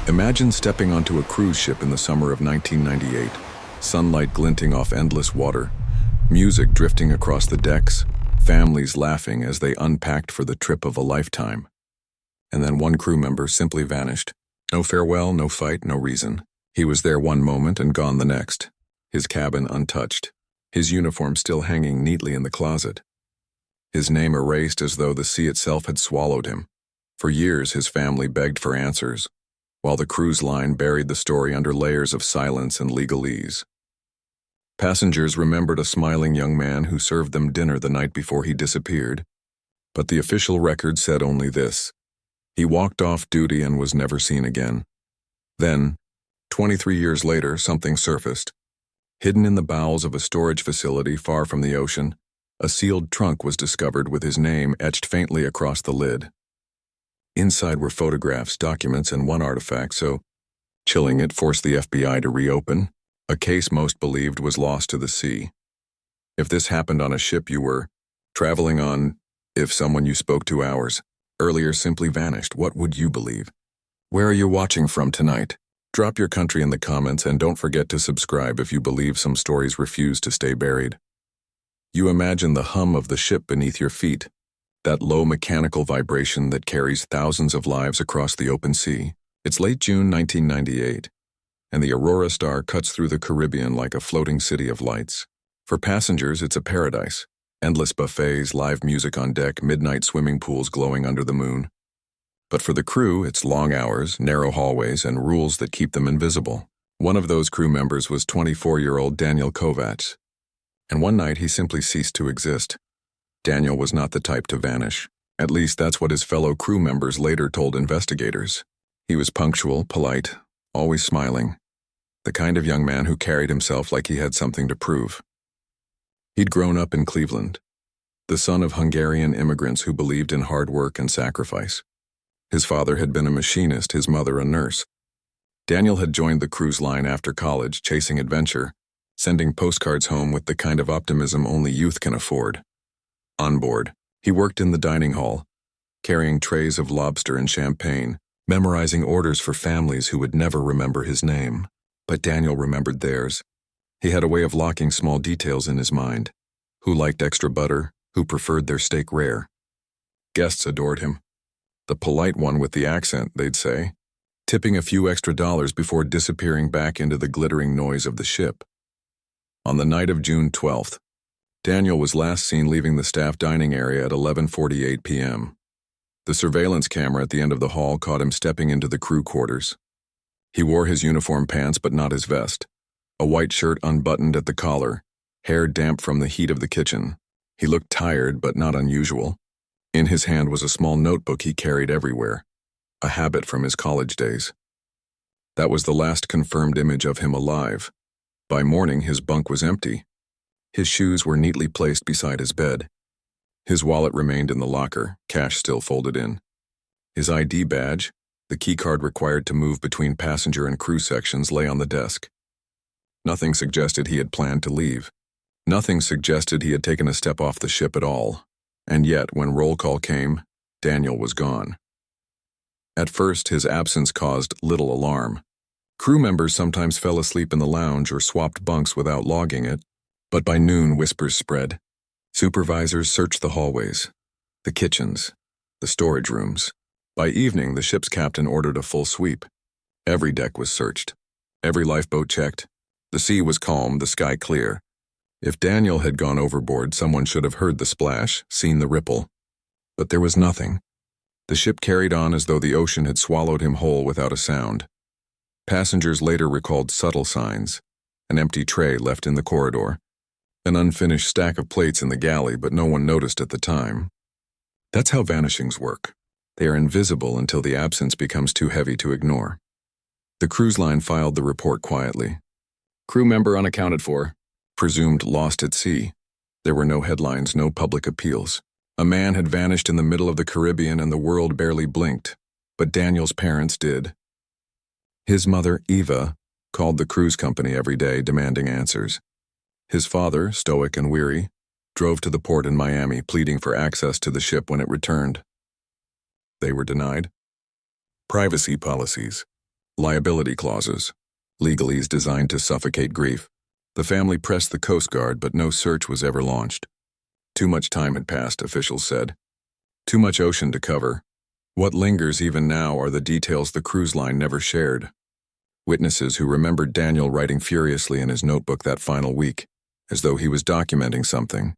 Imagine stepping onto a cruise ship in the summer of 1998, sunlight glinting off endless water, music drifting across the decks, families laughing as they unpacked for the trip of a lifetime. And then one crew member simply vanished. No farewell, no fight, no reason. He was there one moment and gone the next, his cabin untouched, his uniform still hanging neatly in the closet. His name erased as though the sea itself had swallowed him. For years his family begged for answers, while the cruise line buried the story under layers of silence and legalese. Passengers remembered a smiling young man who served them dinner the night before he disappeared, but the official record said only this: he walked off duty and was never seen again. Then, 23 years later, something surfaced. Hidden in the bowels of a storage facility far from the ocean, a sealed trunk was discovered with his name etched faintly across the lid. Inside were photographs, documents, and one artifact, so, chilling it forced the FBI to reopen. A case most believed was lost to the sea. If this happened on a ship you were traveling on, if someone you spoke to hours earlier simply vanished, what would you believe? Where are you watching from tonight? Drop your country in the comments and don't forget to subscribe if you believe some stories refuse to stay buried. You imagine the hum of the ship beneath your feet, that low mechanical vibration that carries thousands of lives across the open sea. It's late June 1998, and the Aurora Star cuts through the Caribbean like a floating city of lights. For passengers, it's a paradise. Endless buffets, live music on deck, midnight swimming pools glowing under the moon. But for the crew, it's long hours, narrow hallways, and rules that keep them invisible. One of those crew members was 24-year-old Daniel Kovacs, and one night he simply ceased to exist. Daniel was not the type to vanish. At least that's what his fellow crew members later told investigators. He was punctual, polite, always smiling. The kind of young man who carried himself like he had something to prove. He'd grown up in Cleveland, the son of Hungarian immigrants who believed in hard work and sacrifice. His father had been a machinist, his mother a nurse. Daniel had joined the cruise line after college, chasing adventure, sending postcards home with the kind of optimism only youth can afford. On board, he worked in the dining hall, carrying trays of lobster and champagne, memorizing orders for families who would never remember his name. But Daniel remembered theirs. He had a way of locking small details in his mind. Who liked extra butter, who preferred their steak rare. Guests adored him. The polite one with the accent, they'd say, tipping a few extra dollars before disappearing back into the glittering noise of the ship. On the night of June 12th, Daniel was last seen leaving the staff dining area at 11:48 p.m. The surveillance camera at the end of the hall caught him stepping into the crew quarters. He wore his uniform pants but not his vest, a white shirt unbuttoned at the collar, hair damp from the heat of the kitchen. He looked tired but not unusual. In his hand was a small notebook he carried everywhere, a habit from his college days. That was the last confirmed image of him alive. By morning, his bunk was empty. His shoes were neatly placed beside his bed. His wallet remained in the locker, cash still folded in. His ID badge, the keycard required to move between passenger and crew sections, lay on the desk. Nothing suggested he had planned to leave. Nothing suggested he had taken a step off the ship at all. And yet, when roll call came, Daniel was gone. At first, his absence caused little alarm. Crew members sometimes fell asleep in the lounge or swapped bunks without logging it, but by noon whispers spread. Supervisors searched the hallways, the kitchens, the storage rooms. By evening, the ship's captain ordered a full sweep. Every deck was searched, every lifeboat checked. The sea was calm, the sky clear. If Daniel had gone overboard, someone should have heard the splash, seen the ripple. But there was nothing. The ship carried on as though the ocean had swallowed him whole without a sound. Passengers later recalled subtle signs: an empty tray left in the corridor, an unfinished stack of plates in the galley, but no one noticed at the time. That's how vanishings work. They are invisible until the absence becomes too heavy to ignore. The cruise line filed the report quietly. Crew member unaccounted for, presumed lost at sea. There were no headlines, no public appeals. A man had vanished in the middle of the Caribbean and the world barely blinked, but Daniel's parents did. His mother, Eva, called the cruise company every day demanding answers. His father, stoic and weary, drove to the port in Miami pleading for access to the ship when it returned. They were denied. Privacy policies. Liability clauses. Legalese designed to suffocate grief. The family pressed the Coast Guard, but no search was ever launched. Too much time had passed, officials said. Too much ocean to cover. What lingers even now are the details the cruise line never shared. Witnesses who remembered Daniel writing furiously in his notebook that final week, as though he was documenting something.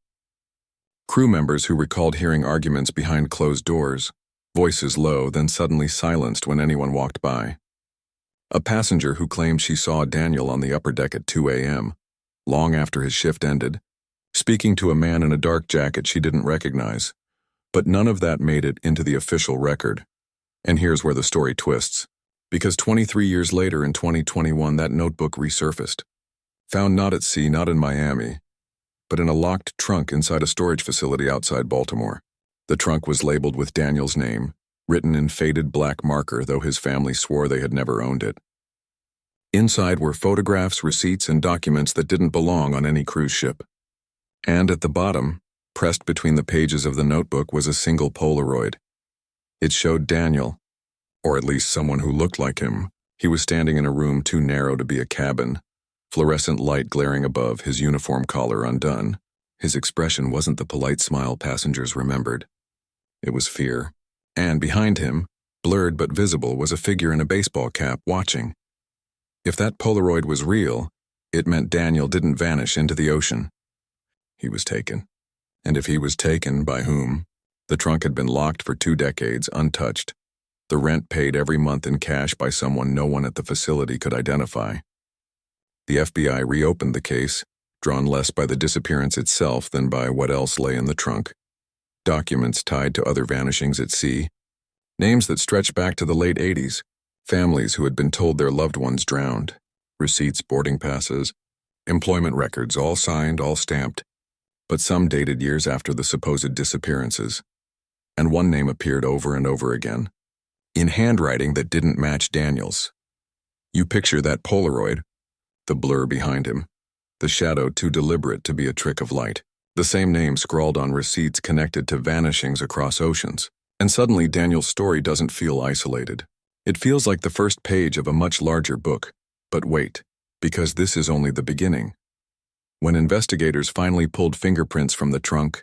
Crew members who recalled hearing arguments behind closed doors, voices low, then suddenly silenced when anyone walked by. A passenger who claimed she saw Daniel on the upper deck at 2 a.m., long after his shift ended, speaking to a man in a dark jacket she didn't recognize. But none of that made it into the official record. And here's where the story twists. Because 23 years later in 2021, that notebook resurfaced. Found not at sea, not in Miami, but in a locked trunk inside a storage facility outside Baltimore. The trunk was labeled with Daniel's name, written in faded black marker, though his family swore they had never owned it. Inside were photographs, receipts, and documents that didn't belong on any cruise ship. And at the bottom, pressed between the pages of the notebook, was a single Polaroid. It showed Daniel, or at least someone who looked like him. He was standing in a room too narrow to be a cabin, fluorescent light glaring above, his uniform collar undone. His expression wasn't the polite smile passengers remembered. It was fear. And behind him, blurred but visible, was a figure in a baseball cap watching. If that Polaroid was real, it meant Daniel didn't vanish into the ocean. He was taken. And if he was taken, by whom? The trunk had been locked for 2 decades, untouched. The rent paid every month in cash by someone no one at the facility could identify. The FBI reopened the case, drawn less by the disappearance itself than by what else lay in the trunk. Documents tied to other vanishings at sea, names that stretched back to the late 80s, families who had been told their loved ones drowned, receipts, boarding passes, employment records, all signed, all stamped, but some dated years after the supposed disappearances. And one name appeared over and over again, in handwriting that didn't match Daniel's. You picture that Polaroid, the blur behind him, the shadow too deliberate to be a trick of light. The same name scrawled on receipts connected to vanishings across oceans. And suddenly Daniel's story doesn't feel isolated. It feels like the first page of a much larger book. But wait, because this is only the beginning. When investigators finally pulled fingerprints from the trunk,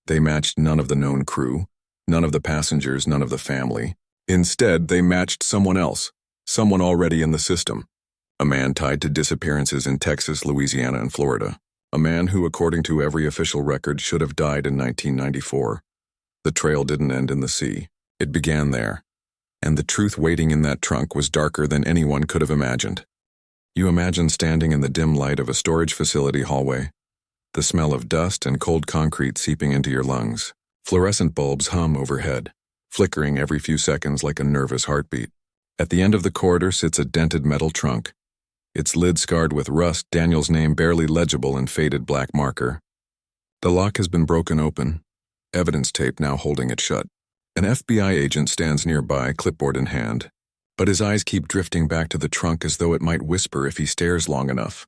they matched none of the known crew, none of the passengers, none of the family. Instead, they matched someone else, someone already in the system. A man tied to disappearances in Texas, Louisiana, and Florida. A man who, according to every official record, should have died in 1994. The trail didn't end in the sea. It began there. And the truth waiting in that trunk was darker than anyone could have imagined. You imagine standing in the dim light of a storage facility hallway, the smell of dust and cold concrete seeping into your lungs. Fluorescent bulbs hum overhead, flickering every few seconds like a nervous heartbeat. At the end of the corridor sits a dented metal trunk, its lid scarred with rust, Daniel's name barely legible in faded black marker. The lock has been broken open, evidence tape now holding it shut. An FBI agent stands nearby, clipboard in hand, but his eyes keep drifting back to the trunk as though it might whisper if he stares long enough.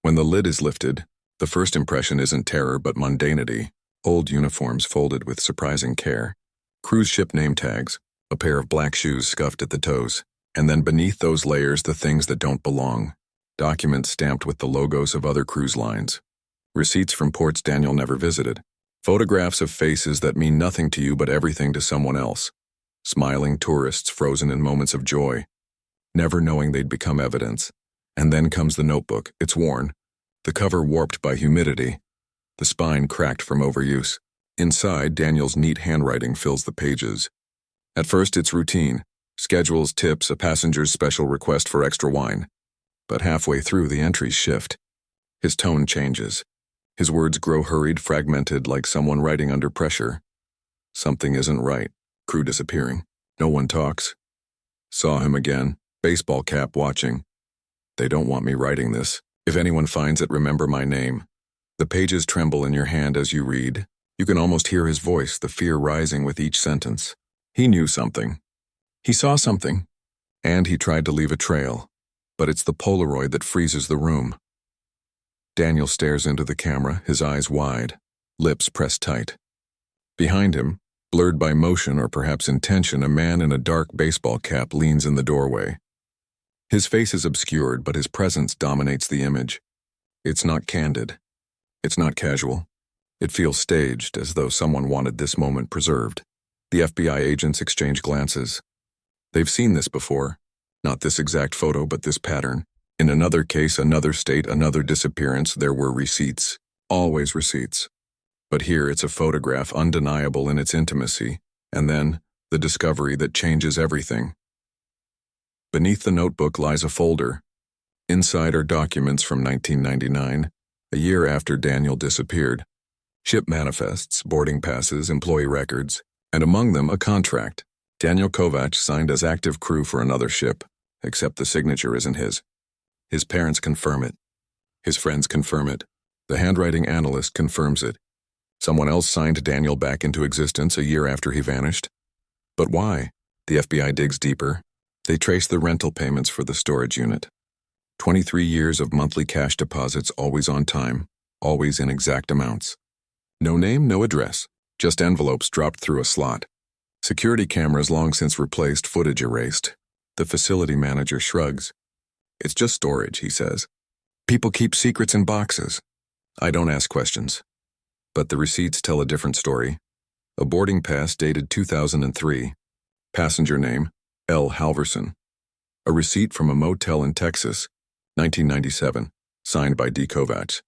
When the lid is lifted, the first impression isn't terror but mundanity, old uniforms folded with surprising care, cruise ship name tags, a pair of black shoes scuffed at the toes, and then beneath those layers the things that don't belong. Documents stamped with the logos of other cruise lines. Receipts from ports Daniel never visited. Photographs of faces that mean nothing to you but everything to someone else. Smiling tourists frozen in moments of joy, never knowing they'd become evidence. And then comes the notebook. It's worn, the cover warped by humidity, the spine cracked from overuse. Inside, Daniel's neat handwriting fills the pages. At first it's routine. Schedules, tips, a passenger's special request for extra wine. But halfway through, the entries shift. His tone changes. His words grow hurried, fragmented, like someone writing under pressure. Something isn't right. Crew disappearing. No one talks. Saw him again. Baseball cap watching. They don't want me writing this. If anyone finds it, remember my name. The pages tremble in your hand as you read. You can almost hear his voice, the fear rising with each sentence. He knew something. He saw something. And he tried to leave a trail. But it's the Polaroid that freezes the room. Daniel stares into the camera, his eyes wide, lips pressed tight. Behind him, blurred by motion or perhaps intention, a man in a dark baseball cap leans in the doorway. His face is obscured, but his presence dominates the image. It's not candid. It's not casual. It feels staged, as though someone wanted this moment preserved. The FBI agents exchange glances. They've seen this before. Not this exact photo, but this pattern. In another case, another state, another disappearance, there were receipts. Always receipts. But here it's a photograph undeniable in its intimacy, and then the discovery that changes everything. Beneath the notebook lies a folder. Inside are documents from 1999, a year after Daniel disappeared. Ship manifests, boarding passes, employee records, and among them a contract. Daniel Kovacs signed as active crew for another ship, except the signature isn't his. His parents confirm it. His friends confirm it. The handwriting analyst confirms it. Someone else signed Daniel back into existence a year after he vanished. But why? The FBI digs deeper. They trace the rental payments for the storage unit. 23 years of monthly cash deposits, always on time, always in exact amounts. No name, no address, just envelopes dropped through a slot. Security cameras long since replaced, footage erased. The facility manager shrugs. It's just storage, he says. People keep secrets in boxes. I don't ask questions. But the receipts tell a different story. A boarding pass dated 2003. Passenger name, L. Halverson. A receipt from a motel in Texas, 1997, signed by D. Kovacs.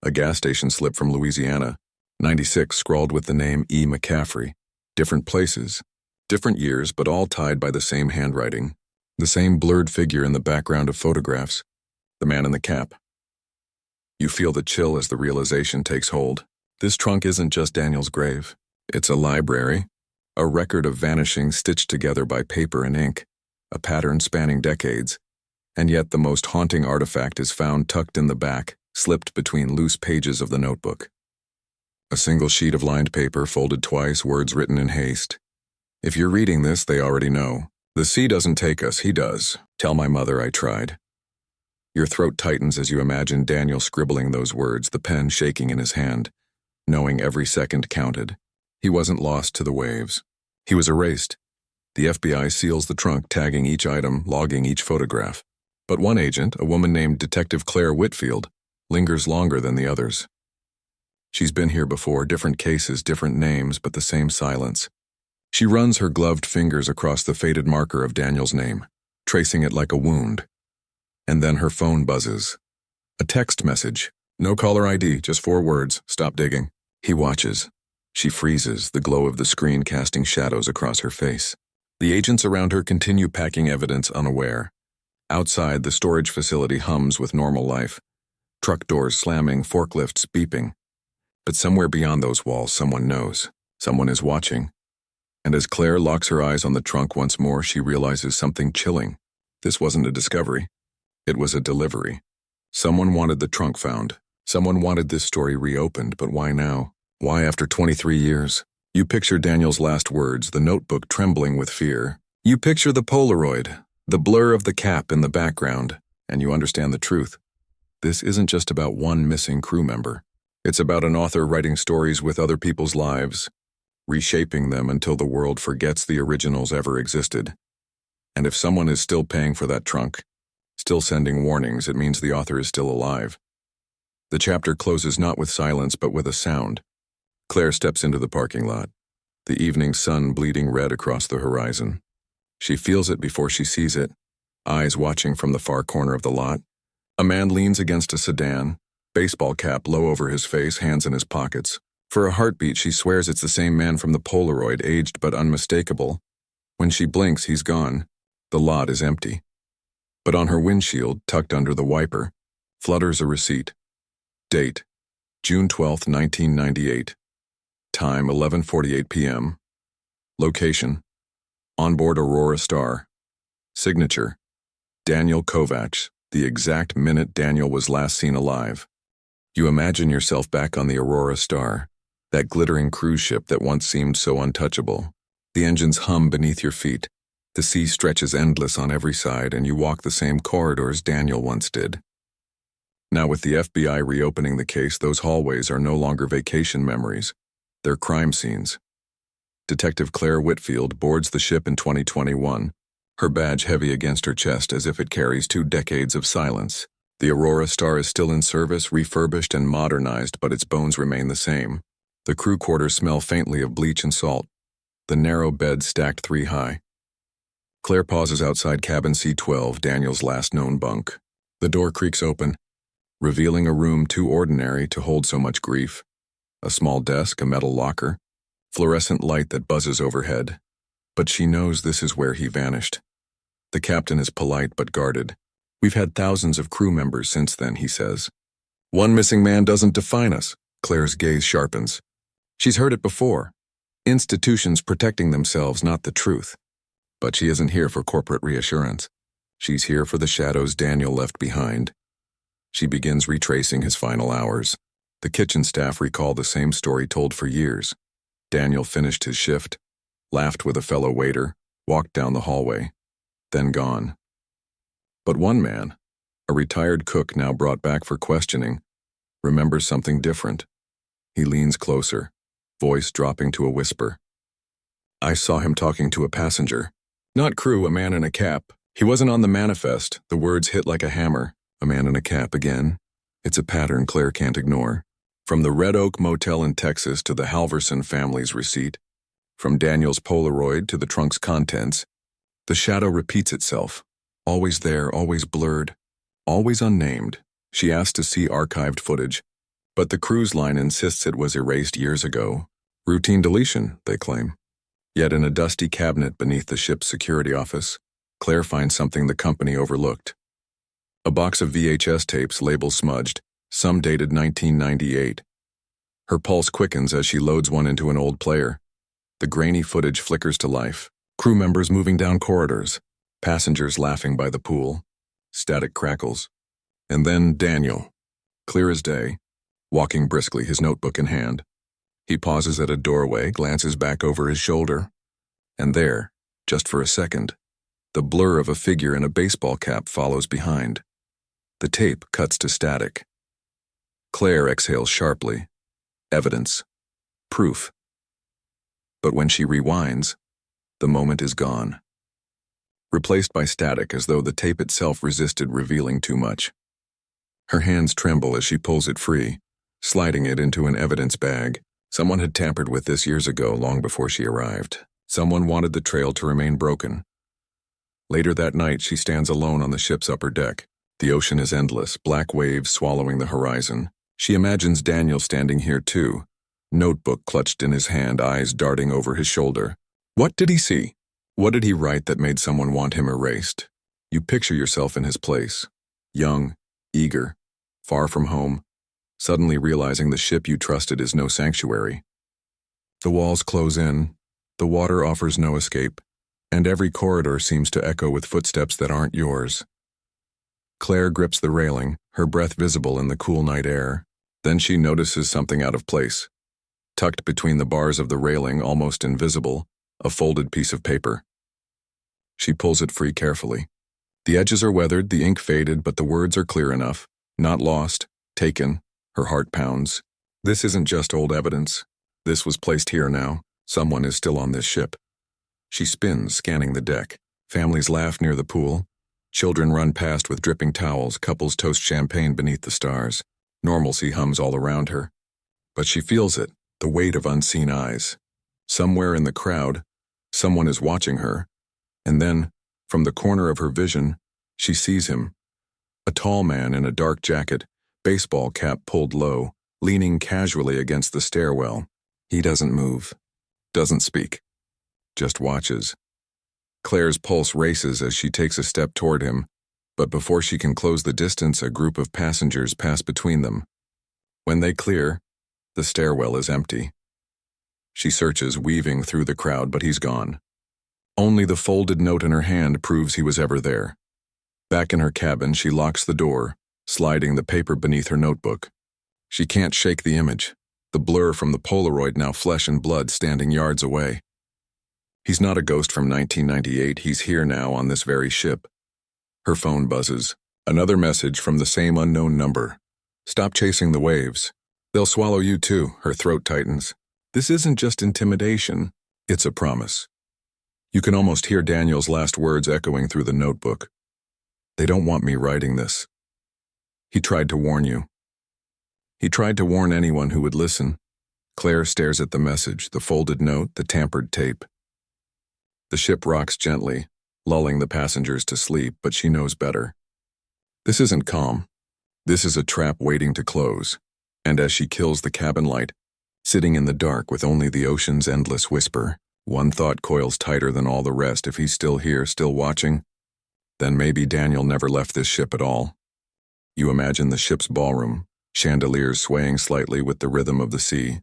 A gas station slip from Louisiana, 96, scrawled with the name E. McCaffrey. Different places, different years, but all tied by the same handwriting. The same blurred figure in the background of photographs. The man in the cap. You feel the chill as the realization takes hold. This trunk isn't just Daniel's grave. It's a library. A record of vanishing stitched together by paper and ink. A pattern spanning decades. And yet the most haunting artifact is found tucked in the back, slipped between loose pages of the notebook. A single sheet of lined paper, folded twice, words written in haste. If you're reading this, they already know. The sea doesn't take us, he does. Tell my mother I tried. Your throat tightens as you imagine Daniel scribbling those words, the pen shaking in his hand, knowing every second counted. He wasn't lost to the waves. He was erased. The FBI seals the trunk, tagging each item, logging each photograph. But one agent, a woman named Detective Claire Whitfield, lingers longer than the others. She's been here before, different cases, different names, but the same silence. She runs her gloved fingers across the faded marker of Daniel's name, tracing it like a wound. And then her phone buzzes. A text message. No caller ID, just 4 words. Stop digging. He watches. She freezes, the glow of the screen casting shadows across her face. The agents around her continue packing evidence unaware. Outside, the storage facility hums with normal life. Truck doors slamming, forklifts beeping. But somewhere beyond those walls, someone knows. Someone is watching. And as Claire locks her eyes on the trunk once more, she realizes something chilling. This wasn't a discovery. It was a delivery. Someone wanted the trunk found. Someone wanted this story reopened, but why now? Why after 23 years? You picture Daniel's last words, the notebook trembling with fear. You picture the Polaroid, the blur of the cap in the background, and you understand the truth. This isn't just about one missing crew member. It's about an author writing stories with other people's lives, reshaping them until the world forgets the originals ever existed. And if someone is still paying for that trunk, still sending warnings, it means the author is still alive. The chapter closes not with silence, but with a sound. Claire steps into the parking lot, the evening sun bleeding red across the horizon. She feels it before she sees it, eyes watching from the far corner of the lot. A man leans against a sedan, baseball cap low over his face, hands in his pockets. For a heartbeat, she swears it's the same man from the Polaroid, aged but unmistakable. When she blinks, he's gone. The lot is empty. But on her windshield, tucked under the wiper, flutters a receipt. Date, June 12, 1998. Time, 11:48 p.m. Location, onboard Aurora Star. Signature, Daniel Kovacs, the exact minute Daniel was last seen alive. You imagine yourself back on the Aurora Star, that glittering cruise ship that once seemed so untouchable. The engines hum beneath your feet. The sea stretches endless on every side, and you walk the same corridors Daniel once did. Now with the FBI reopening the case, those hallways are no longer vacation memories. They're crime scenes. Detective Claire Whitfield boards the ship in 2021, her badge heavy against her chest as if it carries 2 decades of silence. The Aurora Star is still in service, refurbished and modernized, but its bones remain the same. The crew quarters smell faintly of bleach and salt. The narrow bed stacked 3 high. Claire pauses outside cabin C12, Daniel's last known bunk. The door creaks open, revealing a room too ordinary to hold so much grief. A small desk, a metal locker, fluorescent light that buzzes overhead. But she knows this is where he vanished. The captain is polite but guarded. We've had thousands of crew members since then, he says. One missing man doesn't define us. Claire's gaze sharpens. She's heard it before. Institutions protecting themselves, not the truth. But she isn't here for corporate reassurance. She's here for the shadows Daniel left behind. She begins retracing his final hours. The kitchen staff recall the same story told for years. Daniel finished his shift, laughed with a fellow waiter, walked down the hallway, then gone. But one man, a retired cook now brought back for questioning, remembers something different. He leans closer, voice dropping to a whisper. I saw him talking to a passenger. Not crew, a man in a cap. He wasn't on the manifest. The words hit like a hammer. A man in a cap again. It's a pattern Claire can't ignore. From the Red Oak Motel in Texas to the Halverson family's receipt, from Daniel's Polaroid to the trunk's contents, the shadow repeats itself. Always there, always blurred, always unnamed. She asked to see archived footage, but the cruise line insists it was erased years ago. Routine deletion, they claim. Yet in a dusty cabinet beneath the ship's security office, Claire finds something the company overlooked. A box of VHS tapes, labels smudged, some dated 1998. Her pulse quickens as she loads one into an old player. The grainy footage flickers to life. Crew members moving down corridors. Passengers laughing by the pool. Static crackles. And then Daniel, clear as day, walking briskly, his notebook in hand. He pauses at a doorway, glances back over his shoulder. And there, just for a second, the blur of a figure in a baseball cap follows behind. The tape cuts to static. Claire exhales sharply. Evidence. Proof. But when she rewinds, the moment is gone. Replaced by static, as though the tape itself resisted revealing too much. Her hands tremble as she pulls it free, sliding it into an evidence bag. Someone had tampered with this years ago, long before she arrived. Someone wanted the trail to remain broken. Later that night, she stands alone on the ship's upper deck. The ocean is endless, black waves swallowing the horizon. She imagines Daniel standing here too, notebook clutched in his hand, eyes darting over his shoulder. What did he see? What did he write that made someone want him erased? You picture yourself in his place, young, eager, far from home, suddenly realizing the ship you trusted is no sanctuary. The walls close in, the water offers no escape, and every corridor seems to echo with footsteps that aren't yours. Claire grips the railing, her breath visible in the cool night air. Then she notices something out of place. Tucked between the bars of the railing, almost invisible, a folded piece of paper. She pulls it free carefully. The edges are weathered, the ink faded, but the words are clear enough. Not lost, taken. Her heart pounds. This isn't just old evidence. This was placed here now. Someone is still on this ship. She spins, scanning the deck. Families laugh near the pool. Children run past with dripping towels, couples toast champagne beneath the stars. Normalcy hums all around her. But she feels it, the weight of unseen eyes. Somewhere in the crowd, someone is watching her. And then, from the corner of her vision, she sees him. A tall man in a dark jacket, baseball cap pulled low, leaning casually against the stairwell. He doesn't move, doesn't speak, just watches. Claire's pulse races as she takes a step toward him, but before she can close the distance, a group of passengers pass between them. When they clear, the stairwell is empty. She searches, weaving through the crowd, but he's gone. Only the folded note in her hand proves he was ever there. Back in her cabin, she locks the door, sliding the paper beneath her notebook. She can't shake the image, the blur from the Polaroid, now flesh and blood, standing yards away. He's not a ghost from 1998, he's here now on this very ship. Her phone buzzes. Another message from the same unknown number. Stop chasing the waves. They'll swallow you too, her throat tightens. This isn't just intimidation, it's a promise. You can almost hear Daniel's last words echoing through the notebook. They don't want me writing this. He tried to warn you. He tried to warn anyone who would listen. Claire stares at the message, the folded note, the tampered tape. The ship rocks gently, lulling the passengers to sleep, but she knows better. This isn't calm. This is a trap waiting to close. And as she kills the cabin light, sitting in the dark with only the ocean's endless whisper, one thought coils tighter than all the rest. If he's still here, still watching, then maybe Daniel never left this ship at all. You imagine the ship's ballroom, chandeliers swaying slightly with the rhythm of the sea,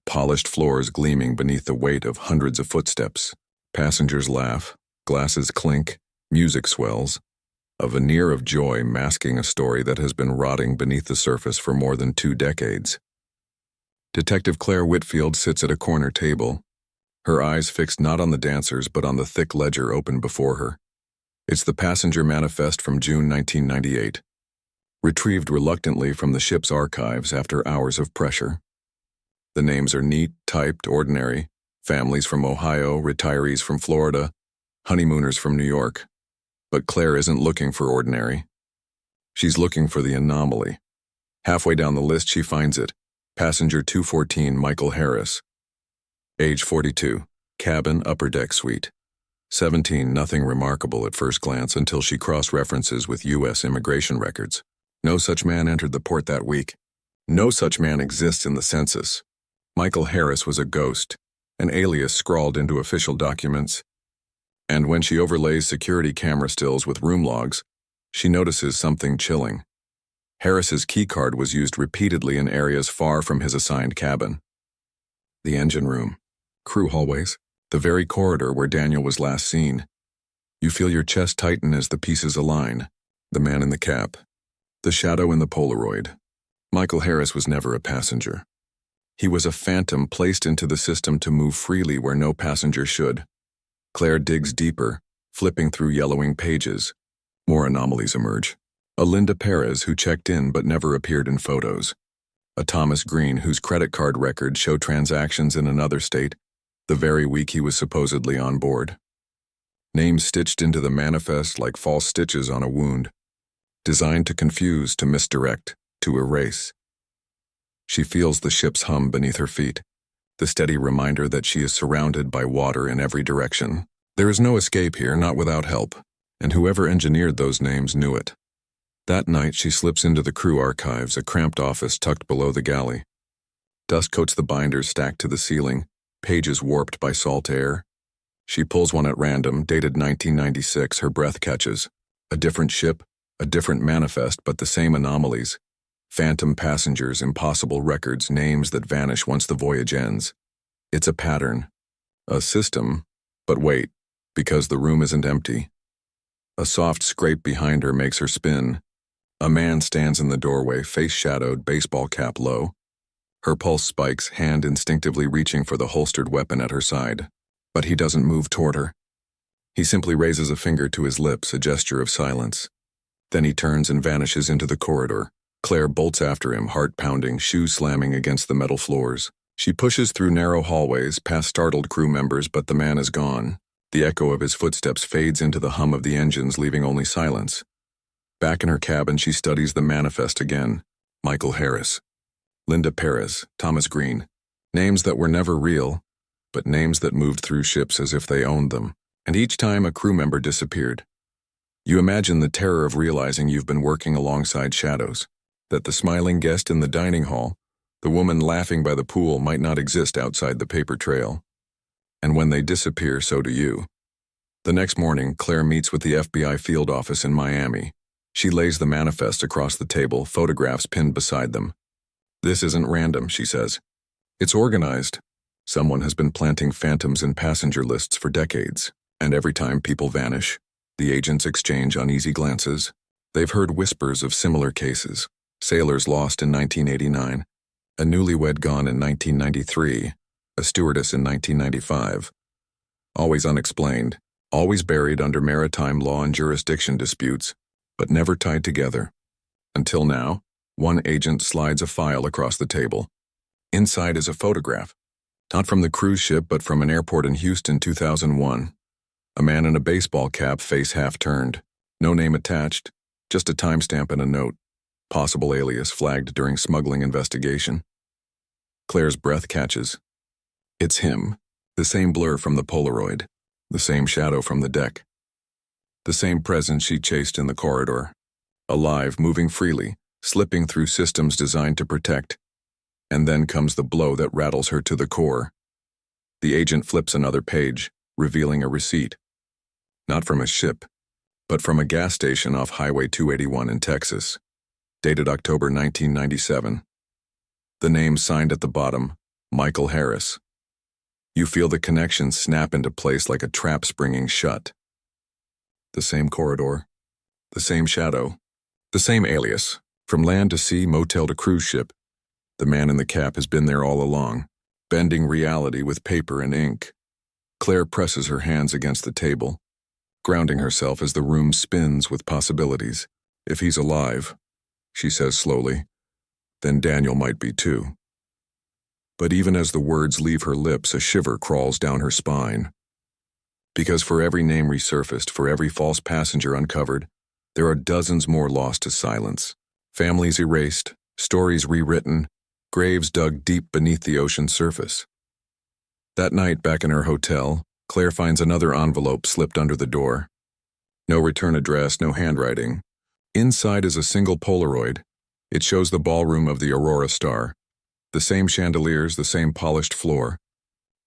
polished floors gleaming beneath the weight of hundreds of footsteps. Passengers laugh, glasses clink, music swells, a veneer of joy masking a story that has been rotting beneath the surface for more than 2 decades. Detective Claire Whitfield sits at a corner table, her eyes fixed not on the dancers but on the thick ledger open before her. It's the passenger manifest from June 1998, retrieved reluctantly from the ship's archives after hours of pressure. The names are neat, typed, ordinary, families from Ohio, retirees from Florida, honeymooners from New York. But Claire isn't looking for ordinary. She's looking for the anomaly. Halfway down the list, she finds it. Passenger 214, Michael Harris. Age 42, cabin, upper deck suite. 17, nothing remarkable at first glance until she cross-references with U.S. immigration records. No such man entered the port that week. No such man exists in the census. Michael Harris was a ghost, an alias scrawled into official documents. And when she overlays security camera stills with room logs, she notices something chilling. Harris's keycard was used repeatedly in areas far from his assigned cabin. The engine room, crew hallways, the very corridor where Daniel was last seen. You feel your chest tighten as the pieces align. The man in the cap, the shadow in the Polaroid. Michael Harris was never a passenger. He was a phantom placed into the system to move freely where no passenger should. Claire digs deeper, flipping through yellowing pages. More anomalies emerge. A Linda Perez who checked in but never appeared in photos. A Thomas Green whose credit card records show transactions in another state, the very week he was supposedly on board. Names stitched into the manifest like false stitches on a wound. Designed to confuse, to misdirect, to erase. She feels the ship's hum beneath her feet, the steady reminder that she is surrounded by water in every direction. There is no escape here, not without help, and whoever engineered those names knew it. That night, she slips into the crew archives, a cramped office tucked below the galley. Dust coats the binders stacked to the ceiling, pages warped by salt air. She pulls one at random, dated 1996, her breath catches. A different ship, a different manifest, but the same anomalies. Phantom passengers, impossible records, names that vanish once the voyage ends. It's a pattern. A system. But wait, because the room isn't empty. A soft scrape behind her makes her spin. A man stands in the doorway, face shadowed, baseball cap low. Her pulse spikes, hand instinctively reaching for the holstered weapon at her side. But he doesn't move toward her. He simply raises a finger to his lips, a gesture of silence. Then he turns and vanishes into the corridor. Claire bolts after him, heart pounding, shoes slamming against the metal floors. She pushes through narrow hallways, past startled crew members, but the man is gone. The echo of his footsteps fades into the hum of the engines, leaving only silence. Back in her cabin, she studies the manifest again. Michael Harris, Linda Perez, Thomas Green. Names that were never real, but names that moved through ships as if they owned them. And each time a crew member disappeared. You imagine the terror of realizing you've been working alongside shadows. That the smiling guest in the dining hall, the woman laughing by the pool, might not exist outside the paper trail. And when they disappear, so do you. The next morning, Claire meets with the FBI field office in Miami. She lays the manifest across the table, photographs pinned beside them. This isn't random, she says. It's organized. Someone has been planting phantoms in passenger lists for decades, and every time people vanish, the agents exchange uneasy glances. They've heard whispers of similar cases. Sailors lost in 1989, a newlywed gone in 1993, a stewardess in 1995. Always unexplained, always buried under maritime law and jurisdiction disputes, but never tied together. Until now, one agent slides a file across the table. Inside is a photograph, not from the cruise ship but from an airport in Houston, 2001. A man in a baseball cap, face half turned. No name attached, just a timestamp and a note. Possible alias flagged during smuggling investigation. Claire's breath catches. It's him. The same blur from the Polaroid. The same shadow from the deck. The same presence she chased in the corridor. Alive, moving freely, slipping through systems designed to protect. And then comes the blow that rattles her to the core. The agent flips another page, revealing a receipt. Not from a ship, but from a gas station off Highway 281 in Texas. Dated October 1997. The name signed at the bottom, Michael Harris. You feel the connection snap into place like a trap springing shut. The same corridor, the same shadow, the same alias. From land to sea, motel to cruise ship, the man in the cap has been there all along, bending reality with paper and ink. Claire presses her hands against the table, grounding herself as the room spins with possibilities. If he's alive, she says slowly, then Daniel might be too. But even as the words leave her lips, a shiver crawls down her spine. Because for every name resurfaced, for every false passenger uncovered, there are dozens more lost to silence. Families erased, stories rewritten, graves dug deep beneath the ocean's surface. That night, back in her hotel, Claire finds another envelope slipped under the door. No return address, no handwriting. Inside is a single Polaroid. It shows the ballroom of the Aurora Star. The same chandeliers, the same polished floor.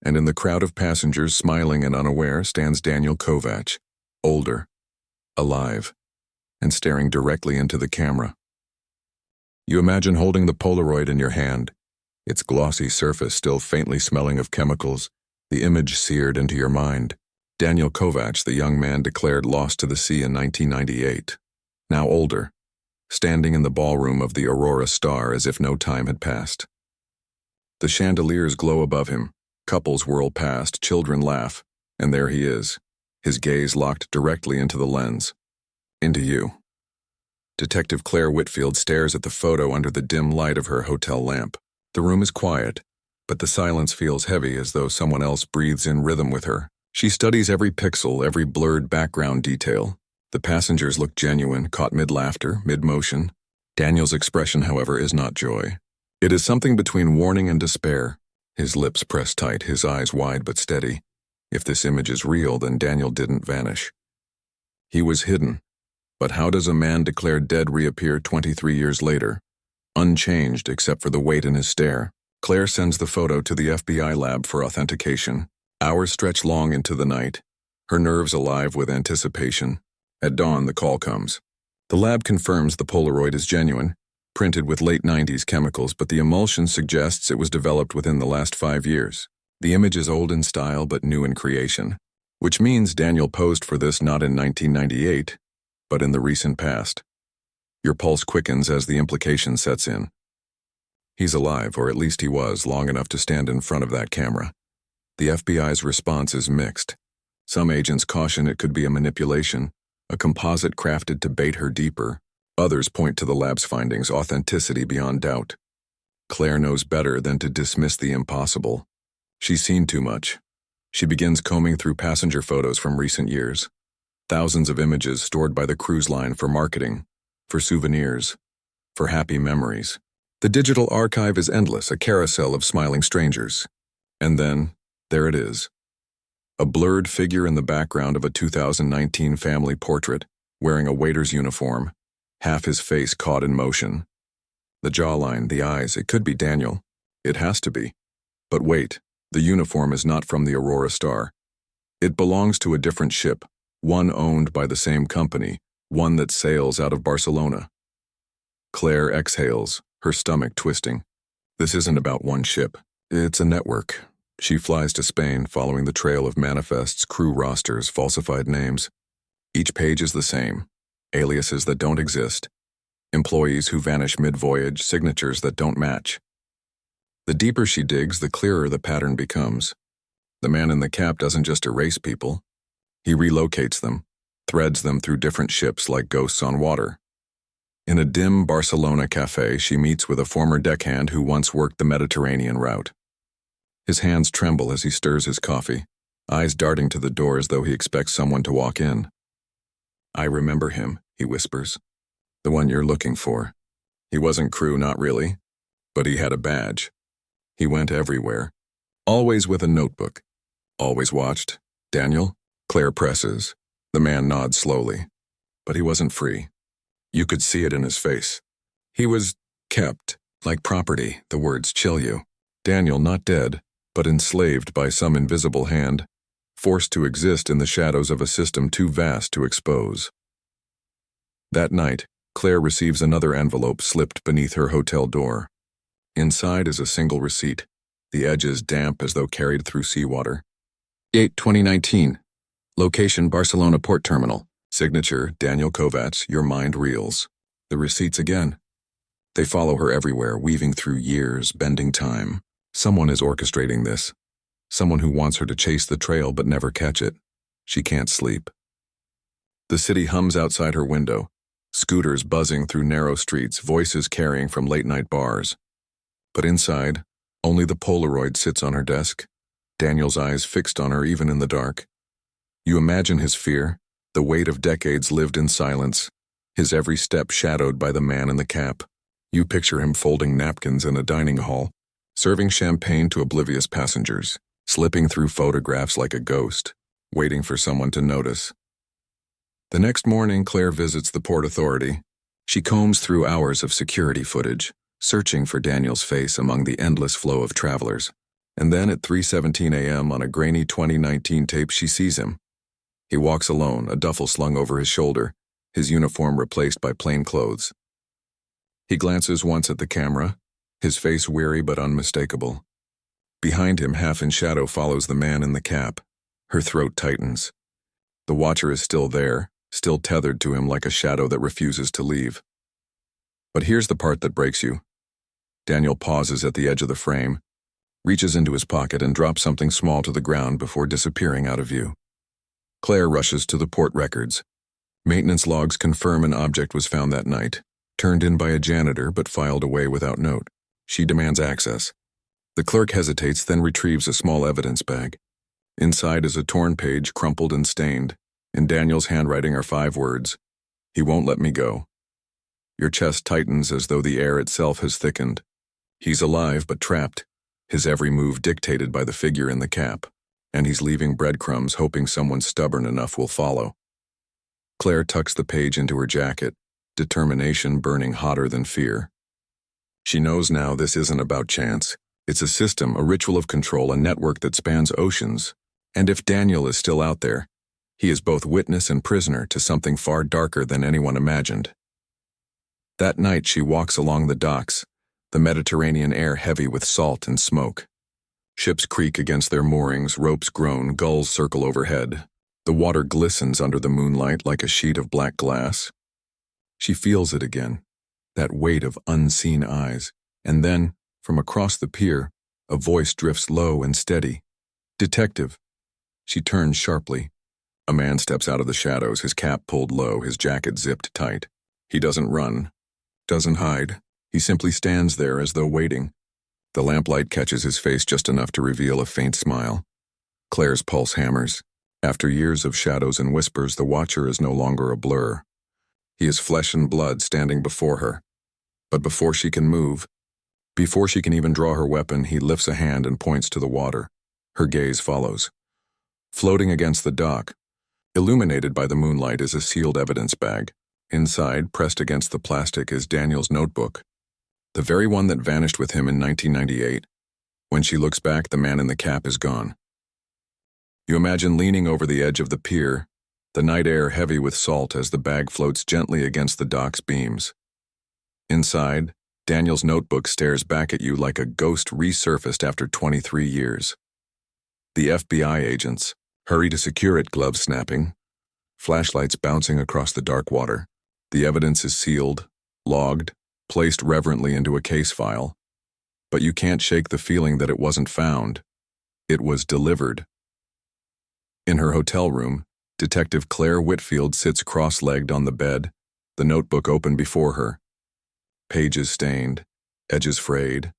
And in the crowd of passengers, smiling and unaware, stands Daniel Kovacs, older, alive, and staring directly into the camera. You imagine holding the Polaroid in your hand, its glossy surface still faintly smelling of chemicals, the image seared into your mind. Daniel Kovacs, the young man declared lost to the sea in 1998, now older, standing in the ballroom of the Aurora Star as if no time had passed. The chandeliers glow above him, couples whirl past, children laugh, and there he is, his gaze locked directly into the lens. Into you. Detective Claire Whitfield stares at the photo under the dim light of her hotel lamp. The room is quiet, but the silence feels heavy as though someone else breathes in rhythm with her. She studies every pixel, every blurred background detail. The passengers look genuine, caught mid-laughter, mid-motion. Daniel's expression, however, is not joy. It is something between warning and despair. His lips pressed tight, his eyes wide but steady. If this image is real, then Daniel didn't vanish. He was hidden. But how does a man declared dead reappear 23 years later, unchanged except for the weight in his stare? Claire sends the photo to the FBI lab for authentication. Hours stretch long into the night, her nerves alive with anticipation. At dawn, the call comes. The lab confirms the Polaroid is genuine, printed with late 90s chemicals, but the emulsion suggests it was developed within the last 5 years. The image is old in style but new in creation, which means Daniel posed for this not in 1998, but in the recent past. Your pulse quickens as the implication sets in. He's alive, or at least he was, long enough to stand in front of that camera. The FBI's response is mixed. Some agents caution it could be a manipulation, a composite crafted to bait her deeper. Others point to the lab's findings' authenticity beyond doubt. Claire knows better than to dismiss the impossible. She's seen too much. She begins combing through passenger photos from recent years. Thousands of images stored by the cruise line for marketing, for souvenirs, for happy memories. The digital archive is endless, a carousel of smiling strangers. And then, there it is. A blurred figure in the background of a 2019 family portrait, wearing a waiter's uniform, half his face caught in motion. The jawline, the eyes, it could be Daniel. It has to be. But wait, the uniform is not from the Aurora Star. It belongs to a different ship, one owned by the same company, one that sails out of Barcelona. Claire exhales, her stomach twisting. This isn't about one ship. It's a network. She flies to Spain, following the trail of manifests, crew rosters, falsified names. Each page is the same. Aliases that don't exist. Employees who vanish mid-voyage, signatures that don't match. The deeper she digs, the clearer the pattern becomes. The man in the cap doesn't just erase people. He relocates them, threads them through different ships like ghosts on water. In a dim Barcelona cafe, she meets with a former deckhand who once worked the Mediterranean route. His hands tremble as he stirs his coffee. eyes darting to the door as though he expects someone to walk in. "I remember him," he whispers. "The one you're looking for. He wasn't crew, not really, but he had a badge. He went everywhere, always with a notebook. Always watched. Daniel?" Claire presses. The man nods slowly. But he wasn't free. You could see it in his face. He was kept, like property. The words chill you. Daniel not dead, but enslaved by some invisible hand, forced to exist in the shadows of a system too vast to expose. That night, Claire receives another envelope slipped beneath her hotel door. Inside is a single receipt, the edges damp as though carried through seawater. Date 2019. Location Barcelona Port Terminal. Signature Daniel Kovacs. Your mind reels. The receipts again. They follow her everywhere, weaving through years, bending time. Someone is orchestrating this. Someone who wants her to chase the trail but never catch it. She can't sleep. The city hums outside her window. Scooters buzzing through narrow streets, voices carrying from late-night bars. But inside, only the Polaroid sits on her desk, Daniel's eyes fixed on her even in the dark. You imagine his fear, the weight of decades lived in silence, his every step shadowed by the man in the cap. You picture him folding napkins in a dining hall, serving champagne to oblivious passengers, slipping through photographs like a ghost, waiting for someone to notice. The next morning, Claire visits the Port Authority. She combs through hours of security footage, searching for Daniel's face among the endless flow of travelers. And then at 3:17 a.m. on a grainy 2019 tape, she sees him. He walks alone, a duffel slung over his shoulder, his uniform replaced by plain clothes. He glances once at the camera, his face weary but unmistakable. Behind him, half in shadow, follows the man in the cap. Her throat tightens. The watcher is still there, still tethered to him like a shadow that refuses to leave. But here's the part that breaks you. Daniel pauses at the edge of the frame, reaches into his pocket and drops something small to the ground before disappearing out of view. Claire rushes to the port records. Maintenance logs confirm an object was found that night, turned in by a janitor but filed away without note. She demands access. The clerk hesitates, then retrieves a small evidence bag. Inside is a torn page, crumpled and stained. In Daniel's handwriting are 5 words. "He won't let me go." Your chest tightens as though the air itself has thickened. He's alive but trapped, his every move dictated by the figure in the cap, and he's leaving breadcrumbs hoping someone stubborn enough will follow. Claire tucks the page into her jacket, determination burning hotter than fear. She knows now this isn't about chance. It's a system, a ritual of control, a network that spans oceans. And if Daniel is still out there, he is both witness and prisoner to something far darker than anyone imagined. That night she walks along the docks, the Mediterranean air heavy with salt and smoke. Ships creak against their moorings, ropes groan, gulls circle overhead. The water glistens under the moonlight like a sheet of black glass. She feels it again, that weight of unseen eyes, and then, from across the pier, a voice drifts low and steady. "Detective." She turns sharply. A man steps out of the shadows, his cap pulled low, his jacket zipped tight. He doesn't run, doesn't hide. He simply stands there as though waiting. The lamplight catches his face just enough to reveal a faint smile. Claire's pulse hammers. After years of shadows and whispers, the watcher is no longer a blur. He is flesh and blood standing before her. But before she can move, before she can even draw her weapon, he lifts a hand and points to the water. Her gaze follows. Floating against the dock, illuminated by the moonlight, is a sealed evidence bag. Inside, pressed against the plastic, is Daniel's notebook, the very one that vanished with him in 1998. When she looks back, the man in the cap is gone. You imagine leaning over the edge of the pier, the night air heavy with salt as the bag floats gently against the dock's beams. Inside, Daniel's notebook stares back at you like a ghost resurfaced after 23 years. The FBI agents hurry to secure it, gloves snapping, flashlights bouncing across the dark water. The evidence is sealed, logged, placed reverently into a case file. But you can't shake the feeling that it wasn't found. It was delivered. In her hotel room, Detective Claire Whitfield sits cross-legged on the bed, the notebook open before her. Pages stained, edges frayed,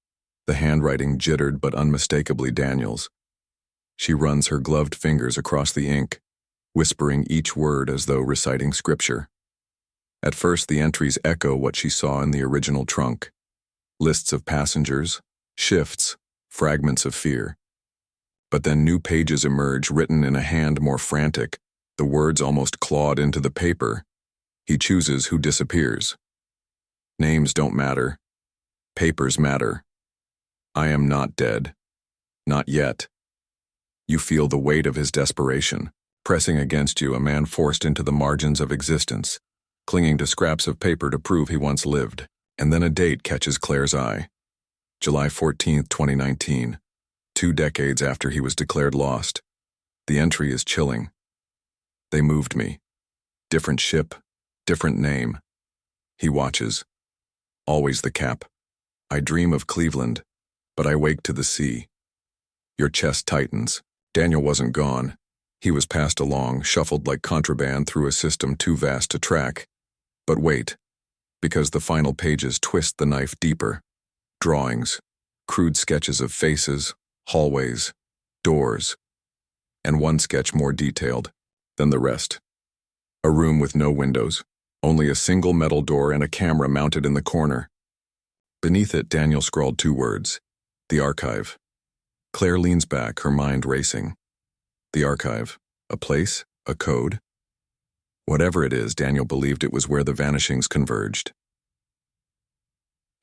the handwriting jittered but unmistakably Daniel's. She runs her gloved fingers across the ink, whispering each word as though reciting scripture. At first, the entries echo what she saw in the original trunk. Lists of passengers, shifts, fragments of fear. But then new pages emerge, written in a hand more frantic, the words almost clawed into the paper. He chooses who disappears. Names don't matter. Papers matter. I am not dead. Not yet. You feel the weight of his desperation, pressing against you, a man forced into the margins of existence, clinging to scraps of paper to prove he once lived. And then a date catches Claire's eye. July 14th, 2019, 2 decades after he was declared lost. The entry is chilling. They moved me. Different ship, different name. He watches. Always the cap. I dream of Cleveland, but I wake to the sea. Your chest tightens. Daniel wasn't gone. He was passed along, shuffled like contraband through a system too vast to track. But wait, because the final pages twist the knife deeper. Drawings, crude sketches of faces, hallways, doors, and one sketch more detailed than the rest. A room with no windows, only a single metal door and a camera mounted in the corner. Beneath it, Daniel scrawled 2 words, the archive. Claire leans back, her mind racing. The archive, a place, a code? Whatever it is, Daniel believed it was where the vanishings converged.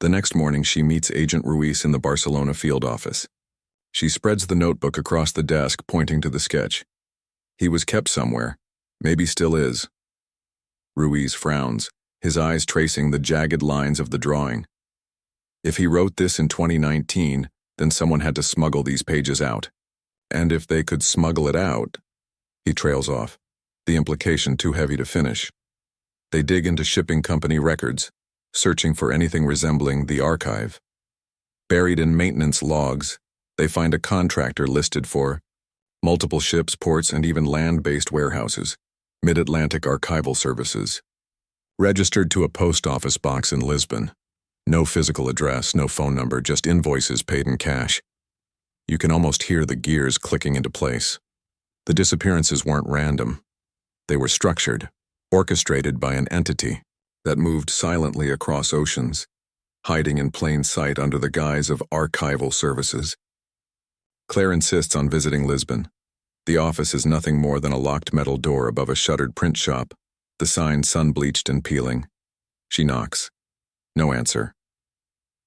The next morning, she meets Agent Ruiz in the Barcelona field office. She spreads the notebook across the desk, pointing to the sketch. He was kept somewhere, maybe still is. Ruiz frowns, his eyes tracing the jagged lines of the drawing. If he wrote this in 2019, then someone had to smuggle these pages out. And if they could smuggle it out, he trails off, the implication too heavy to finish. They dig into shipping company records, searching for anything resembling the archive. Buried in maintenance logs, they find a contractor listed for multiple ships, ports, and even land-based warehouses, Mid-Atlantic Archival Services. Registered to a post office box in Lisbon. No physical address, no phone number, just invoices paid in cash. You can almost hear the gears clicking into place. The disappearances weren't random. They were structured, orchestrated by an entity that moved silently across oceans, hiding in plain sight under the guise of archival services. Claire insists on visiting Lisbon. The office is nothing more than a locked metal door above a shuttered print shop, the sign sun-bleached and peeling. She knocks. No answer.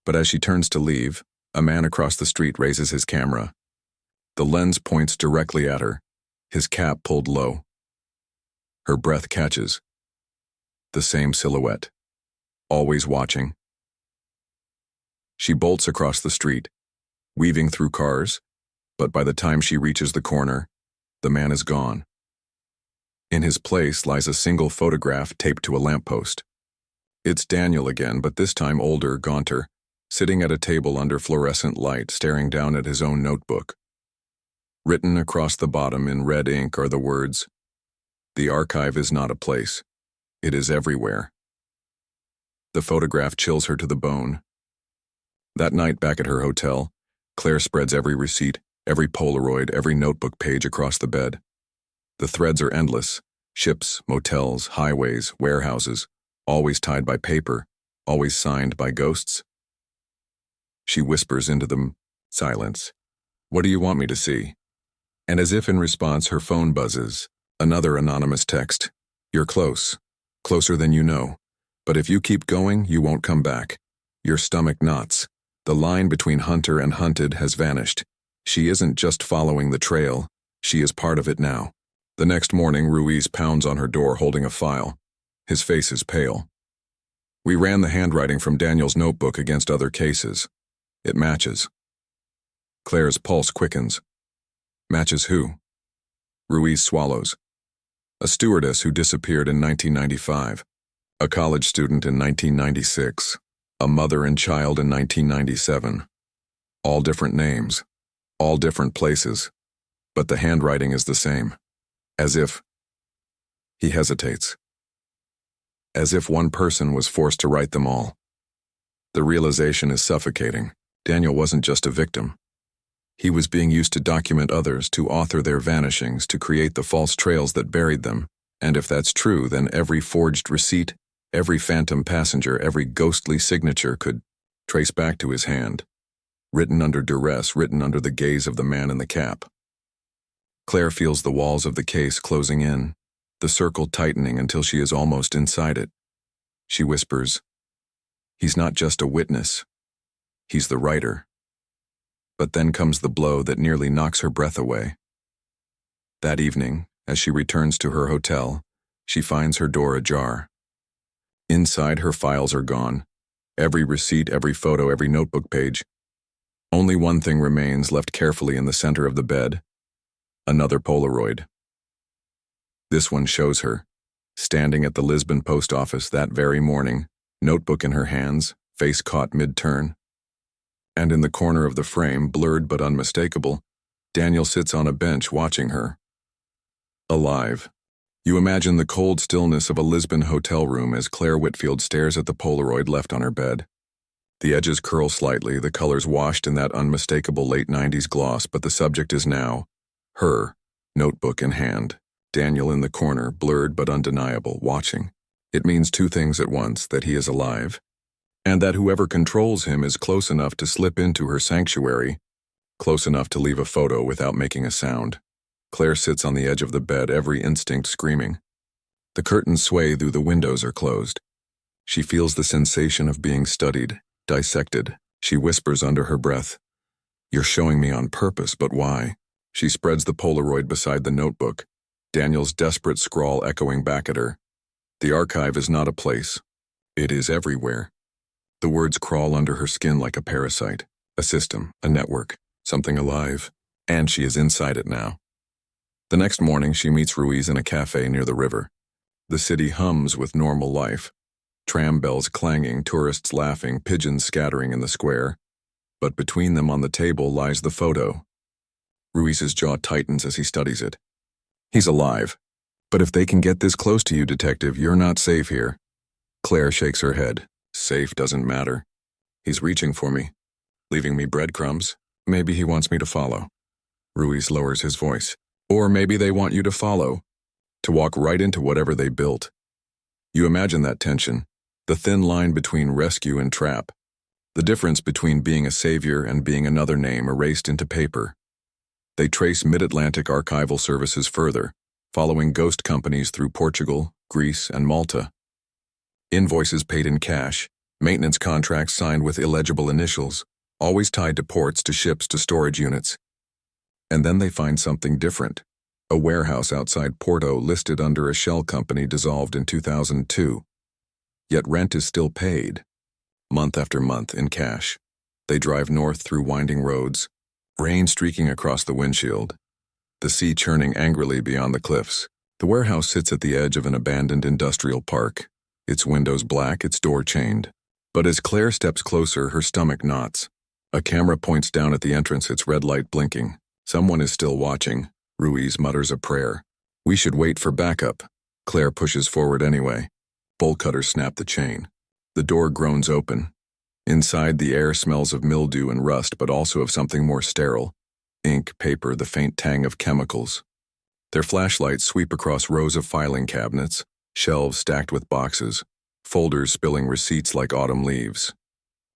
But as she turns to leave, a man across the street raises his camera. The lens points directly at her, his cap pulled low. Her breath catches. The same silhouette, always watching. She bolts across the street, weaving through cars, but by the time she reaches the corner, the man is gone. In his place lies a single photograph taped to a lamppost. It's Daniel again, but this time older, gaunter, sitting at a table under fluorescent light, staring down at his own notebook. Written across the bottom in red ink are the words, "The archive is not a place. It is everywhere." The photograph chills her to the bone. That night back at her hotel, Claire spreads every receipt, every Polaroid, every notebook page across the bed. The threads are endless. Ships, motels, highways, warehouses, always tied by paper, always signed by ghosts. She whispers into them, silence. "What do you want me to see?" And as if in response, her phone buzzes. Another anonymous text. "You're close. Closer than you know. But if you keep going, you won't come back." Your stomach knots. The line between hunter and hunted has vanished. She isn't just following the trail. She is part of it now. The next morning, Ruiz pounds on her door holding a file. His face is pale. "We ran the handwriting from Daniel's notebook against other cases. It matches." Claire's pulse quickens. Matches who? Ruiz swallows. A stewardess who disappeared in 1995. A college student in 1996. A mother and child in 1997. All different names. All different places. But the handwriting is the same. As if... He hesitates. As if one person was forced to write them all. The realization is suffocating. Daniel wasn't just a victim. He was being used to document others, to author their vanishings, to create the false trails that buried them. And if that's true, then every forged receipt, every phantom passenger, every ghostly signature could trace back to his hand. Written under duress, written under the gaze of the man in the cap. Claire feels the walls of the case closing in, the circle tightening until she is almost inside it. She whispers, "He's not just a witness. He's the writer." But then comes the blow that nearly knocks her breath away. That evening, as she returns to her hotel, she finds her door ajar. Inside, her files are gone. Every receipt, every photo, every notebook page. Only one thing remains, left carefully in the center of the bed. Another Polaroid. This one shows her, standing at the Lisbon post office that very morning, notebook in her hands, face caught mid-turn. And in the corner of the frame, blurred but unmistakable, Daniel sits on a bench watching her. Alive. You imagine the cold stillness of a Lisbon hotel room as Claire Whitfield stares at the Polaroid left on her bed. The edges curl slightly, the colors washed in that unmistakable late 90s gloss, but the subject is now her, notebook in hand. Daniel in the corner, blurred but undeniable, watching. It means two things at once: that he is alive, and that whoever controls him is close enough to slip into her sanctuary, close enough to leave a photo without making a sound. Claire sits on the edge of the bed, every instinct screaming. The curtains sway though the windows are closed. She feels the sensation of being studied, dissected. She whispers under her breath, "You're showing me on purpose, but why?" She spreads the Polaroid beside the notebook, Daniel's desperate scrawl echoing back at her. The archive is not a place. It is everywhere. The words crawl under her skin like a parasite, a system, a network, something alive, and she is inside it now. The next morning, she meets Ruiz in a cafe near the river. The city hums with normal life. Tram bells clanging, tourists laughing, pigeons scattering in the square. But between them on the table lies the photo. Ruiz's jaw tightens as he studies it. He's alive. But if they can get this close to you, detective, you're not safe here. Claire shakes her head. Safe doesn't matter. He's reaching for me, leaving me breadcrumbs. Maybe he wants me to follow. Ruiz lowers his voice. Or maybe they want you to follow, to walk right into whatever they built. You imagine that tension, the thin line between rescue and trap, the difference between being a savior and being another name erased into paper. They trace Mid-Atlantic archival services further, following ghost companies through Portugal, Greece, and Malta. Invoices paid in cash, maintenance contracts signed with illegible initials, always tied to ports, to ships, to storage units. And then they find something different. A warehouse outside Porto listed under a shell company dissolved in 2002. Yet rent is still paid, month after month, in cash. They drive north through winding roads, rain streaking across the windshield, the sea churning angrily beyond the cliffs. The warehouse sits at the edge of an abandoned industrial park, its windows black, its door chained. But as Claire steps closer, her stomach knots. A camera points down at the entrance, its red light blinking. Someone is still watching. Ruiz mutters a prayer. We should wait for backup. Claire pushes forward anyway. Bolt cutters snap the chain. The door groans open. Inside, the air smells of mildew and rust, but also of something more sterile. Ink, paper, the faint tang of chemicals. Their flashlights sweep across rows of filing cabinets, shelves stacked with boxes, folders spilling receipts like autumn leaves.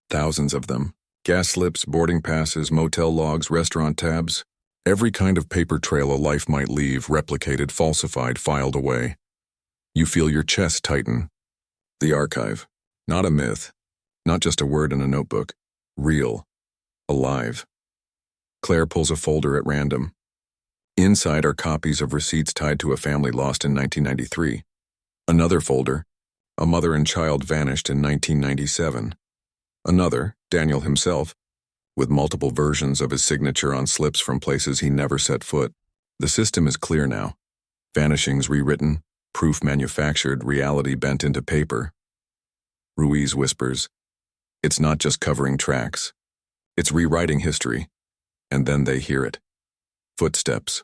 Thousands of them. Gas slips, boarding passes, motel logs, restaurant tabs. Every kind of paper trail a life might leave, replicated, falsified, filed away. You feel your chest tighten. The archive. Not a myth. Not just a word in a notebook. Real. Alive. Claire pulls a folder at random. Inside are copies of receipts tied to a family lost in 1993. Another folder. A mother and child vanished in 1997. Another, Daniel himself, with multiple versions of his signature on slips from places he never set foot. The system is clear now. Vanishings rewritten, proof manufactured, reality bent into paper. Ruiz whispers, it's not just covering tracks. It's rewriting history. And then they hear it. Footsteps.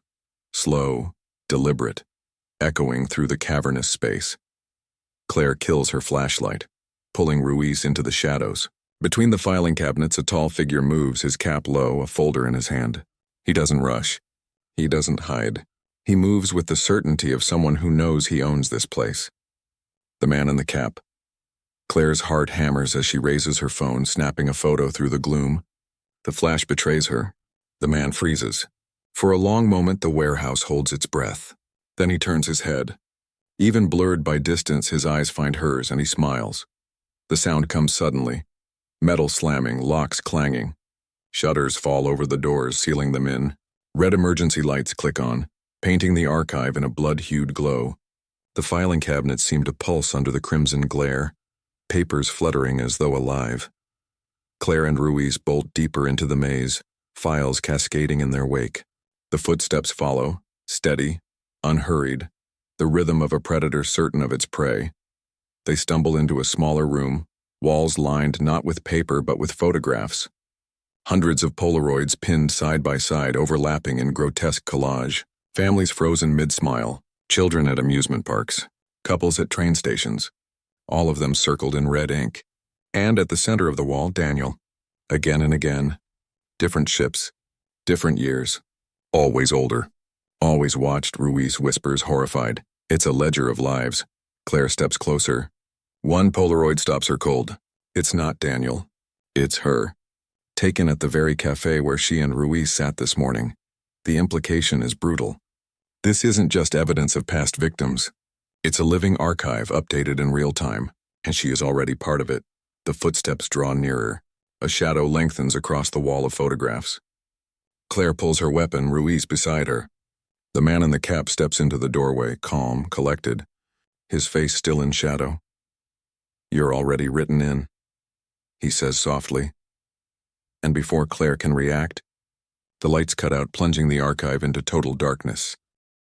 Slow, deliberate, echoing through the cavernous space. Claire kills her flashlight, pulling Ruiz into the shadows. Between the filing cabinets, a tall figure moves, his cap low, a folder in his hand. He doesn't rush. He doesn't hide. He moves with the certainty of someone who knows he owns this place. The man in the cap. Claire's heart hammers as she raises her phone, snapping a photo through the gloom. The flash betrays her. The man freezes. For a long moment, the warehouse holds its breath. Then he turns his head. Even blurred by distance, his eyes find hers, and he smiles. The sound comes suddenly. Metal slamming, locks clanging. Shutters fall over the doors, sealing them in. Red emergency lights click on, painting the archive in a blood-hued glow. The filing cabinets seem to pulse under the crimson glare, papers fluttering as though alive. Claire and Ruiz bolt deeper into the maze, files cascading in their wake. The footsteps follow, steady, unhurried, the rhythm of a predator certain of its prey. They stumble into a smaller room, walls lined not with paper but with photographs. Hundreds of Polaroids pinned side by side, overlapping in grotesque collage. Families frozen mid-smile, children at amusement parks, couples at train stations, all of them circled in red ink. And at the center of the wall, Daniel. Again and again. Different ships, different years. Always older. Always watched, Ruiz whispers, horrified. It's a ledger of lives. Claire steps closer. One Polaroid stops her cold. It's not Daniel. It's her. Taken at the very cafe where she and Ruiz sat this morning. The implication is brutal. This isn't just evidence of past victims. It's a living archive updated in real time, and she is already part of it. The footsteps draw nearer. A shadow lengthens across the wall of photographs. Claire pulls her weapon, Ruiz beside her. The man in the cap steps into the doorway, calm, collected, his face still in shadow. You're already written in, he says softly. And before Claire can react, the lights cut out, plunging the archive into total darkness.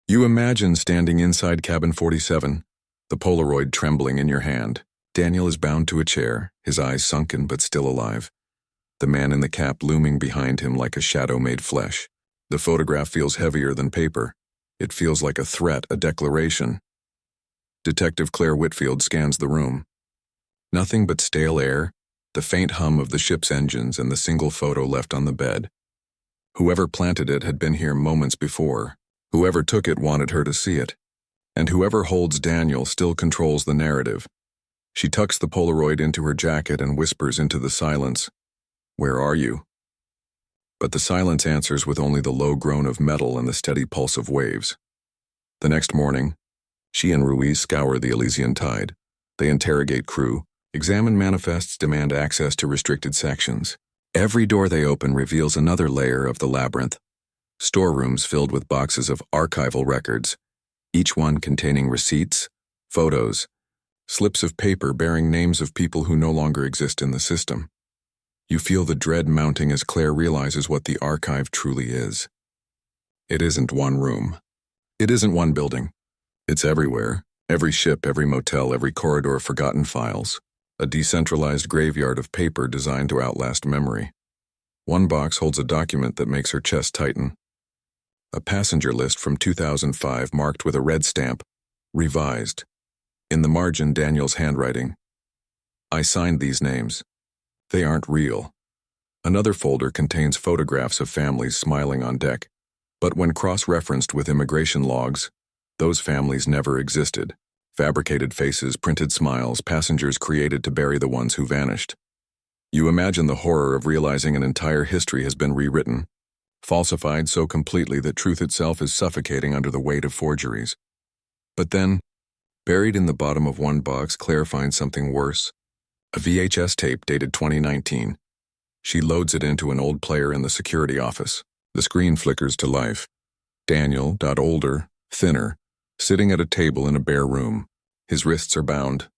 You imagine standing inside cabin 47, the Polaroid trembling in your hand. Daniel is bound to a chair, his eyes sunken but still alive. The man in the cap looming behind him like a shadow made flesh. The photograph feels heavier than paper. It feels like a threat, a declaration. Detective Claire Whitfield scans the room. Nothing but stale air, the faint hum of the ship's engines, and the single photo left on the bed. Whoever planted it had been here moments before. Whoever took it wanted her to see it. And whoever holds Daniel still controls the narrative. She tucks the Polaroid into her jacket and whispers into the silence, "Where are you?" But the silence answers with only the low groan of metal and the steady pulse of waves. The next morning, she and Ruiz scour the Elysian tide. They interrogate crew, examine manifests, demand access to restricted sections. Every door they open reveals another layer of the labyrinth. Storerooms filled with boxes of archival records, each one containing receipts, photos, slips of paper bearing names of people who no longer exist in the system. You feel the dread mounting as Claire realizes what the archive truly is. It isn't one room. It isn't one building. It's everywhere. Every ship, every motel, every corridor of forgotten files. A decentralized graveyard of paper designed to outlast memory. One box holds a document that makes her chest tighten. A passenger list from 2005 marked with a red stamp, revised. In the margin, Daniel's handwriting. I signed these names. They aren't real. Another folder contains photographs of families smiling on deck, but when cross-referenced with immigration logs, those families never existed. Fabricated faces, printed smiles, passengers created to bury the ones who vanished. You imagine the horror of realizing an entire history has been rewritten, falsified so completely that truth itself is suffocating under the weight of forgeries. But then, buried in the bottom of one box, Claire finds something worse. A VHS tape dated 2019. She loads it into an old player in the security office. The screen flickers to life. Daniel, older, thinner, sitting at a table in a bare room. His wrists are bound.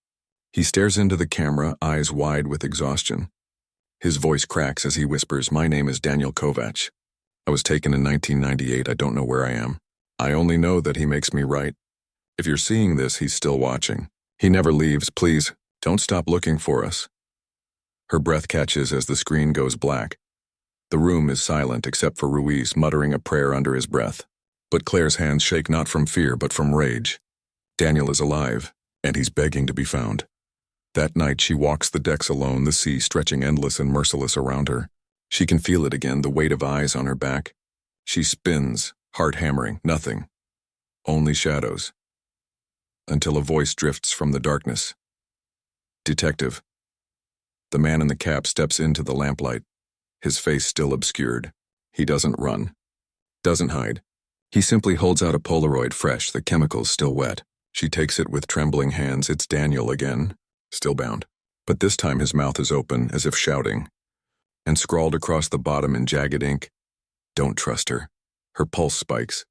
He stares into the camera, eyes wide with exhaustion. His voice cracks as he whispers, "My name is Daniel Kovac. I was taken in 1998. I don't know where I am. I only know that he makes me write. If you're seeing this, he's still watching. He never leaves. Please, don't stop looking for us." Her breath catches as the screen goes black. The room is silent except for Ruiz muttering a prayer under his breath. But Claire's hands shake not from fear but from rage. Daniel is alive, and he's begging to be found. That night she walks the decks alone, the sea stretching endless and merciless around her. She can feel it again, the weight of eyes on her back. She spins, heart hammering, nothing. Only shadows. Until a voice drifts from the darkness. "Detective." The man in the cap steps into the lamplight, his face still obscured. He doesn't run. Doesn't hide. He simply holds out a Polaroid, fresh, the chemicals still wet. She takes it with trembling hands. It's Daniel again, still bound. But this time his mouth is open, as if shouting. And scrawled across the bottom in jagged ink, "Don't trust her." Her pulse spikes.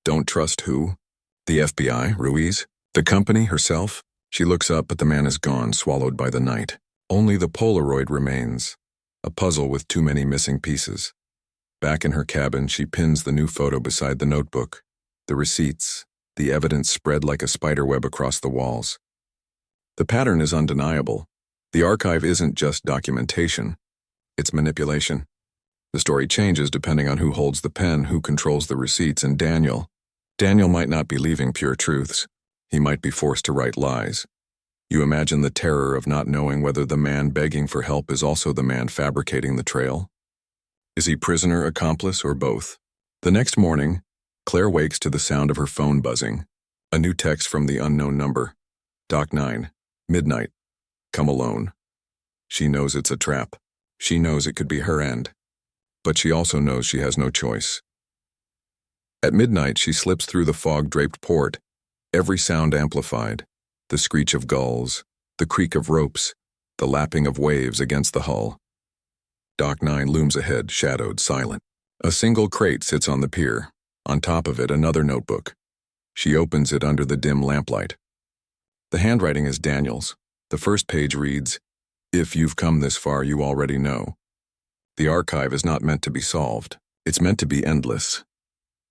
Don't trust who? The FBI, Ruiz? The company, herself? She looks up, but the man is gone, swallowed by the night. Only the Polaroid remains, a puzzle with too many missing pieces. Back in her cabin, she pins the new photo beside the notebook. The receipts, the evidence spread like a spiderweb across the walls. The pattern is undeniable. The archive isn't just documentation, it's manipulation. The story changes depending on who holds the pen, who controls the receipts, and Daniel might not be leaving pure truths. He might be forced to write lies. You imagine the terror of not knowing whether the man begging for help is also the man fabricating the trail. Is he prisoner, accomplice, or both? The next morning, Claire wakes to the sound of her phone buzzing. A new text from the unknown number. Doc 9, midnight. Come alone. She knows it's a trap. She knows it could be her end. But she also knows she has no choice. At midnight, she slips through the fog-draped port, every sound amplified. The screech of gulls, the creak of ropes, the lapping of waves against the hull. Dock 9 looms ahead, shadowed, silent. A single crate sits on the pier. On top of it, another notebook. She opens it under the dim lamplight. The handwriting is Daniel's. The first page reads, "If you've come this far, you already know." The archive is not meant to be solved. It's meant to be endless.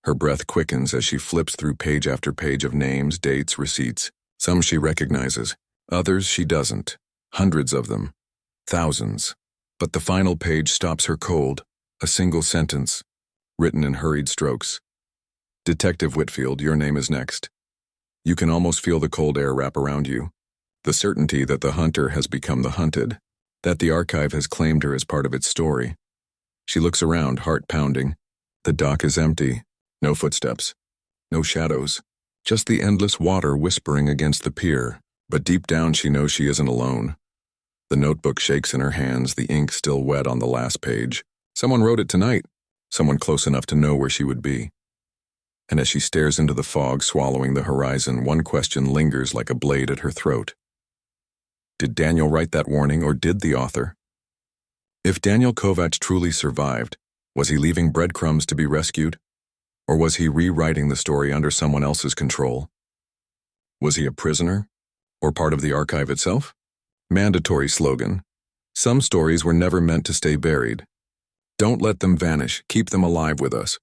Her breath quickens as she flips through page after page of names, dates, receipts. Some she recognizes, others she doesn't. Hundreds of them. Thousands. But the final page stops her cold. A single sentence, written in hurried strokes. "Detective Whitfield, your name is next." You can almost feel the cold air wrap around you. The certainty that the hunter has become the hunted. That the archive has claimed her as part of its story. She looks around, heart pounding. The dock is empty. No footsteps. No shadows. Just the endless water whispering against the pier. But deep down she knows she isn't alone. The notebook shakes in her hands, the ink still wet on the last page. Someone wrote it tonight. Someone close enough to know where she would be. And as she stares into the fog, swallowing the horizon, one question lingers like a blade at her throat. Did Daniel write that warning, or did the author? If Daniel Kovacs truly survived, was he leaving breadcrumbs to be rescued? Or was he rewriting the story under someone else's control? Was he a prisoner? Or part of the archive itself? Mandatory slogan. Some stories were never meant to stay buried. Don't let them vanish, keep them alive with us.